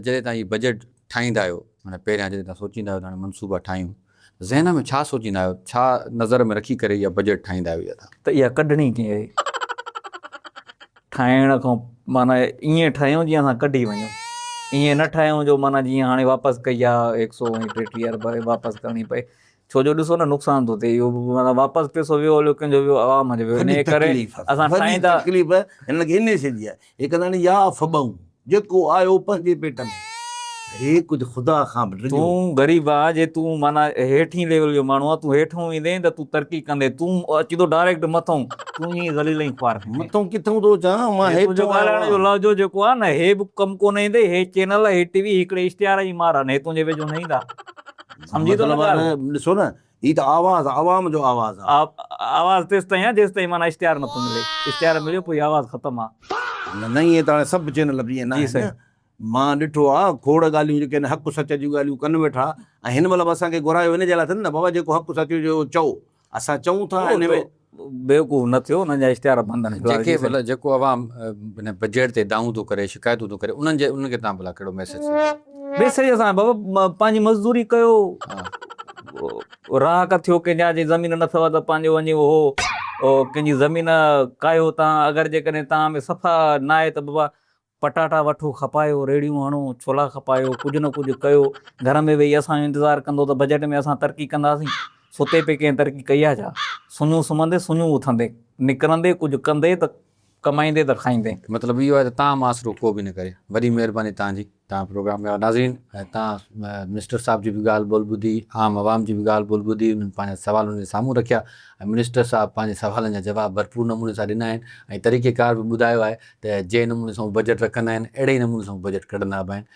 जॾहिं तव्हां हीउ बजट ठाहींदा आहियो, माना पहिरियां जॾहिं तव्हां सोचींदा आहियो त हाणे मनसूबा ठाहियूं, ज़हन में छा सोचींदा आहियो, छा नज़र में रखी करे इहा बजट ठाहींदा आहियो? इहा त इहा कढणी कीअं आहे? ठाहिण खां माना ईअं ठाहियूं जीअं असां कढी वञूं, ईअं न ठाहियूं जो माना जीअं हाणे वापसि कई आहे 130 रुपया वापसि करणी पए। छो जो ॾिसो न नुक़सान थो थिए, इहो माना वापसि पैसो वियो हलियो कंहिंजो वियो आवाम जो वियो, इन करे असां ठाहींदा। तकलीफ़ हिन खे इन से आहे, हे कंदा आहिनि या फॿऊं जेको आयो पंहिंजे पेट में, हे कुझु ख़ुदा खां बि तूं ग़रीब आहे, जे तूं माना हेठीं लेवल जो माण्हू आहे, तूं हेठों ईंदे त तूं तरक़ी कंदे, तूं अची थो डायरेक्ट मथां, तूं ईअं ज़लील ई ख़्वार मथां किथां थो अचां मां? तुंहिंजो ॻाल्हाइण जो लहजो जेको आहे न, हे बि कमु कोन ईंदे, हे चैनल, हे टीवी हिकिड़े इश्तिहार जी मार आहे, हे तुंहिंजे वेझो न ईंदा। सम्झी थो न ॻाल्हि? ॾिसो न, ही त आवाज़ आवाम जो आवाज़ आहे। आवाज़ तेसि ताईं आहे जेसि ताईं माना इश्तिहार नथो मिले, इश्तिहार मिलियो पोइ आवाज़ ख़तमु आहे। न ईअं त हाणे सभु चैनल बि ईअं न। मां ॾिठो आहे खोड़ ॻाल्हियूं जेके आहिनि हक़ सच जूं ॻाल्हियूं कनि वेठा, ऐं हिन महिल असांखे घुरायो हिन जे लाइ अथनि न, बाबा जेको हक़ सच जो चओ, असां चऊं था हिन में बेवकूफ़ न थियो, हुननि जा इश्तिहार बंदि आहिनि। जेके भला जेको अवाम हिन बजट ते दाऊं थो करे, शिकायतूं थो करे, उन्हनि खे तव्हां भला कहिड़ो मैसेज? असां बाबा पंहिंजी मज़दूरी कयो, राहक थियो कंहिंजा, जे ज़मीन न अथव त पंहिंजो वञी उहो कंहिंजी ज़मीन कायो तव्हां, अगरि जेकॾहिं तव्हां में सफ़ा न आहे त बाबा पटाटा वठो, खपायो, रेड़ियूं हणो, छोला खपायो, कुझु न कुझु कयो। घर में वेही असांजो इंतज़ारु कंदो त बजट में असां तरक़ी कंदासीं? सुते पे कंहिं तरक़ी कई आहे छा? सुञूं सुम्हंदे सुञूं उथंदे, निकिरंदे कुझु कंदे त कमाईंदे त खाईंदे। मतिलबु इहो आहे त तव्हां मासिरो को बि न करे। वॾी महिरबानी तव्हांजी, तव्हां प्रोग्राम में नाज़रीन, ऐं तव्हां मिनिस्टर साहिब जी बि ॻाल्हि ॿोल ॿुधी, आम आवाम जी बि ॻाल्हि ॿोल ॿुधी, उन्हनि पंहिंजा सवाल उन जे साम्हूं रखिया, ऐं मिनिस्टर साहिबु पंहिंजे सवालनि जा जवाब भरपूर नमूने सां ॾिना आहिनि, ऐं तरीक़ेकार बि ॿुधायो आहे त जंहिं नमूने सां बजट रखंदा आहिनि, अहिड़े ई नमूने सां बजट कढंदा बि आहिनि।